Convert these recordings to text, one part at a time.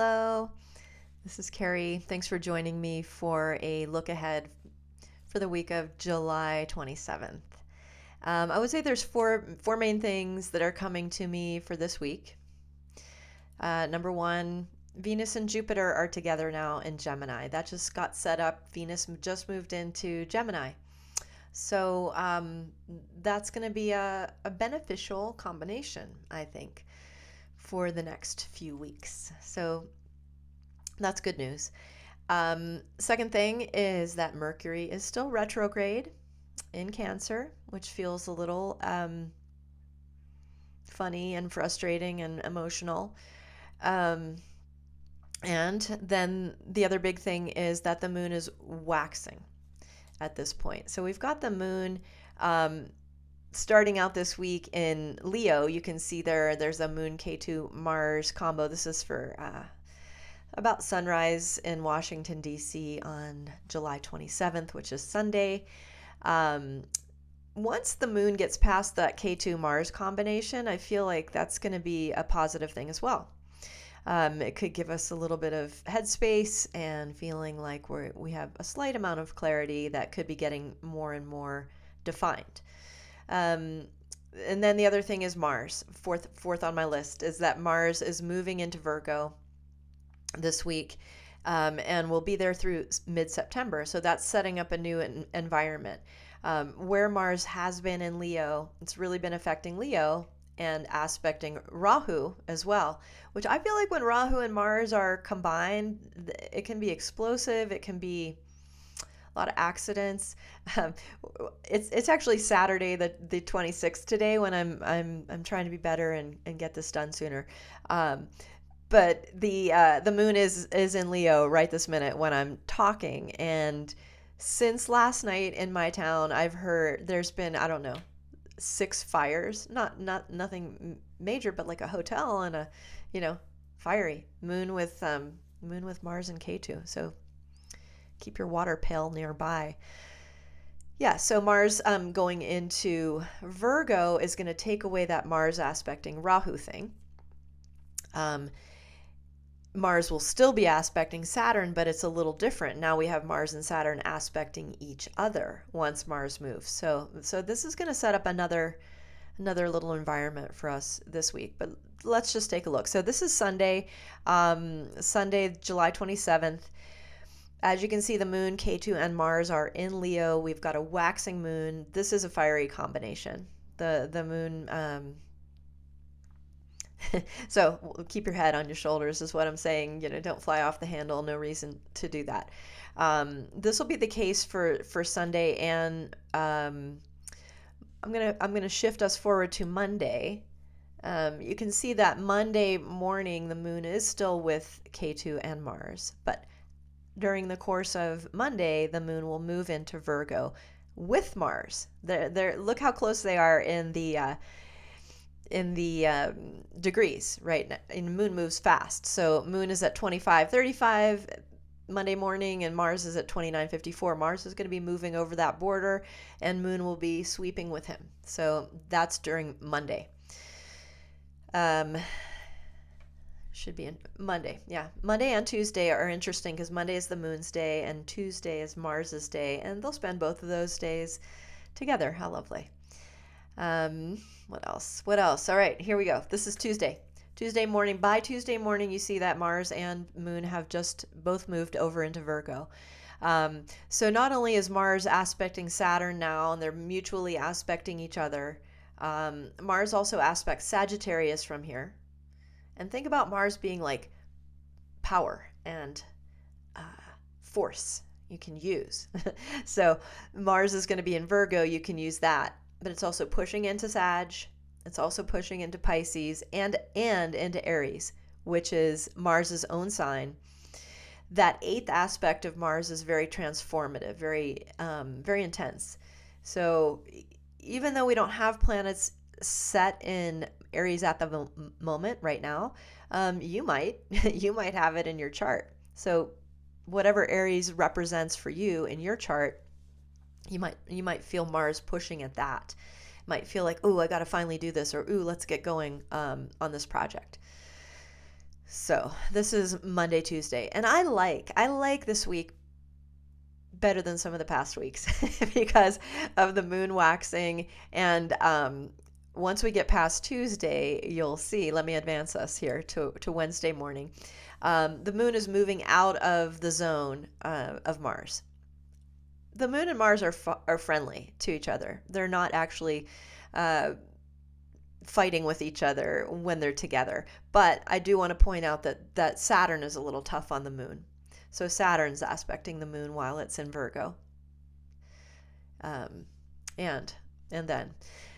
Hello, this is Kerry. Thanks for joining me for a look ahead for the week of July 27th. I would say there's four main things that are coming to me for this week. Number one, Venus and Jupiter are together now in Gemini. That just got set up. Venus just moved into Gemini. So that's going to be a beneficial combination, I think, for the next few weeks. So that's good news. Second thing is that Mercury is still retrograde in Cancer, which feels a little funny and frustrating and emotional. And then the other big thing is that the moon is waxing at this point. So we've got the moon starting out this week in Leo. You can see there's a moon K2 Mars combo. This is for about sunrise in Washington, D.C. on July 27th, which is Sunday. Once the moon gets past that K2 Mars combination, I feel like that's going to be a positive thing as well. It could give us a little bit of headspace and feeling like we have a slight amount of clarity that could be getting more and more defined. And then the other thing is Mars. Fourth on my list is that Mars is moving into Virgo this week, and will be there through mid-September. So that's setting up a new environment. Where Mars has been in Leo, it's really been affecting Leo and aspecting Rahu as well, which I feel like when Rahu and Mars are combined, it can be explosive. It can be a lot of accidents. It's actually Saturday, the 26th today, when I'm trying to be better and get this done sooner. But the moon is in Leo right this minute when I'm talking, and since last night in my town, I've heard there's been, I don't know, 6 fires. Nothing major, but like a hotel and a, fiery moon with Mars and K2. So keep your water pail nearby. Yeah, so Mars going into Virgo is going to take away that Mars aspecting Rahu thing. Mars will still be aspecting Saturn, but it's a little different. Now we have Mars and Saturn aspecting each other once Mars moves. So this is going to set up another little environment for us this week. But let's just take a look. So this is Sunday, July 27th. As you can see, the moon, K2, and Mars are in Leo. We've got a waxing moon. This is a fiery combination. The moon... So keep your head on your shoulders is what I'm saying. Don't fly off the handle. No reason to do that. This will be the case for Sunday, and I'm gonna shift us forward to Monday. You can see that Monday morning the moon is still with K2 and Mars, but during the course of Monday the moon will move into Virgo with Mars. Look how close they are in the degrees, right? And moon moves fast. So moon is at 25:35 Monday morning, and Mars is at 29:54. Mars is going to be moving over that border, and moon will be sweeping with him. So that's during Monday. Should be in Monday. Yeah, Monday and Tuesday are interesting because Monday is the moon's day and Tuesday is Mars's day, and they'll spend both of those days together. How lovely. What else? All right, here we go. This is Tuesday morning. By Tuesday morning, you see that Mars and moon have just both moved over into Virgo. So not only is Mars aspecting Saturn now, and they're mutually aspecting each other, Mars also aspects Sagittarius from here. And think about Mars being like power and force you can use. So Mars is going to be in Virgo. You can use that. But it's also pushing into Sag. It's also pushing into Pisces and into Aries, which is Mars's own sign. That 8th aspect of Mars is very transformative, very intense. So even though we don't have planets set in Aries at the moment right now, you might have it in your chart. So whatever Aries represents for you in your chart, you might feel Mars pushing at that. Might feel like, oh, I got to finally do this, or ooh, let's get going on this project. So this is Monday, Tuesday, and I like this week better than some of the past weeks because of the moon waxing. And once we get past Tuesday, you'll see, let me advance us here to Wednesday morning. The moon is moving out of the zone of Mars. The moon and Mars are friendly to each other. They're not actually fighting with each other when they're together. But I do want to point out that Saturn is a little tough on the moon. So Saturn's aspecting the moon while it's in Virgo. And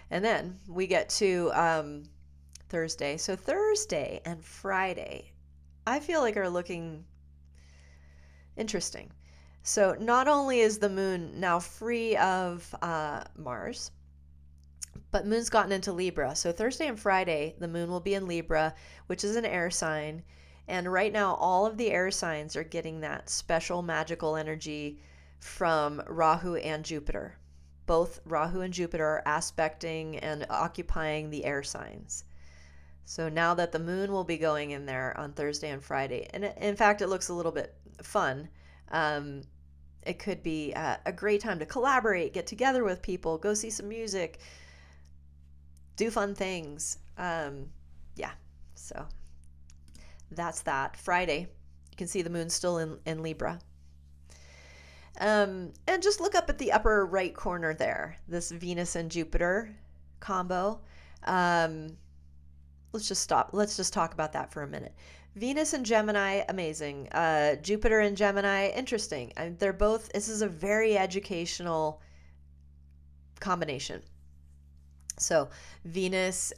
then we get to Thursday. So Thursday and Friday, I feel like are looking interesting. So not only is the moon now free of Mars, but moon's gotten into Libra. So Thursday and Friday, the moon will be in Libra, which is an air sign. And right now, all of the air signs are getting that special magical energy from Rahu and Jupiter. Both Rahu and Jupiter are aspecting and occupying the air signs. So now that the moon will be going in there on Thursday and Friday, and in fact, it looks a little bit fun. It could be a great time to collaborate, get together with people, go see some music, do fun things. So that's that. Friday, you can see the moon's still in Libra. And just look up at the upper right corner there, this Venus and Jupiter combo. Let's just talk about that for a minute. Venus and Gemini, amazing. Jupiter and Gemini, interesting. This is a very educational combination. So Venus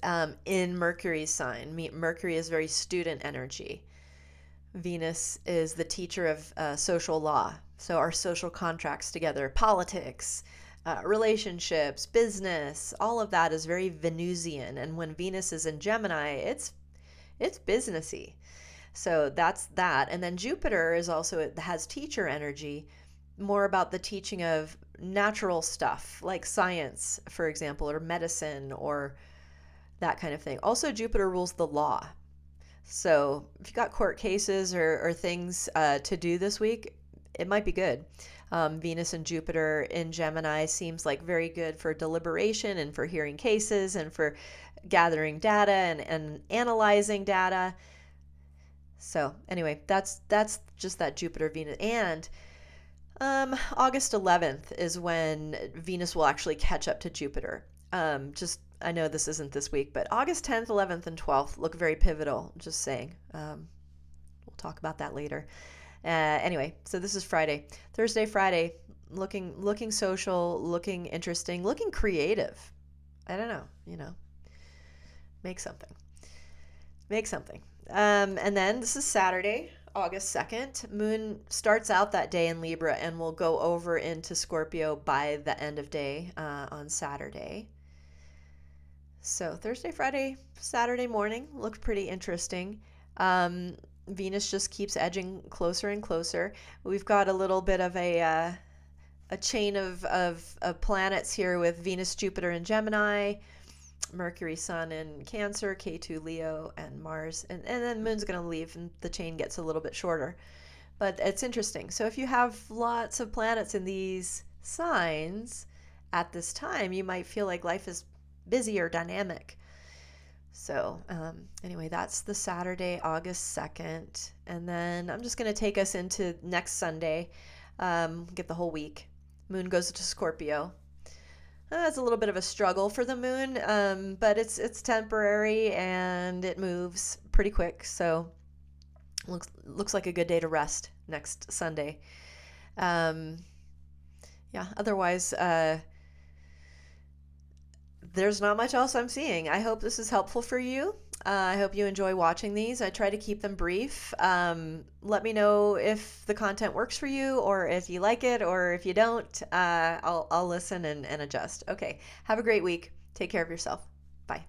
in Mercury's sign. Mercury is very student energy. Venus is the teacher of social law. So our social contracts together, politics, relationships, business, all of that is very Venusian. And when Venus is in Gemini, it's businessy. So that's that. And then Jupiter it has teacher energy, more about the teaching of natural stuff like science, for example, or medicine or that kind of thing. Also, Jupiter rules the law. So if you got court cases or things to do this week, it might be good. Venus and Jupiter in Gemini seems like very good for deliberation and for hearing cases and for gathering data and analyzing data. So anyway, that's just that Jupiter Venus. And August 11th is when Venus will actually catch up to Jupiter. I know this isn't this week, but August 10th, 11th, and 12th look very pivotal, just saying. We'll talk about that later. Anyway, so this is Friday. Thursday, Friday, looking social, looking interesting, looking creative. I don't know, make something. And then this is Saturday, August 2nd. Moon starts out that day in Libra and will go over into Scorpio by the end of day on Saturday. So Thursday, Friday, Saturday morning look pretty interesting. Venus just keeps edging closer and closer. We've got a little bit of a chain of planets here with Venus, Jupiter, and Gemini, Mercury, Sun, and Cancer, K2, Leo, and Mars. And then Moon's going to leave and the chain gets a little bit shorter. But it's interesting. So if you have lots of planets in these signs at this time, you might feel like life is busy or dynamic. So anyway, that's the Saturday, August 2nd. And then I'm just going to take us into next Sunday, get the whole week. Moon goes to Scorpio. It's a little bit of a struggle for the moon, but it's temporary and it moves pretty quick. So looks like a good day to rest next Sunday. Otherwise, there's not much else I'm seeing. I hope this is helpful for you. I hope you enjoy watching these. I try to keep them brief. Let me know if the content works for you or if you like it, or if you don't, I'll listen and adjust. Okay. Have a great week. Take care of yourself. Bye.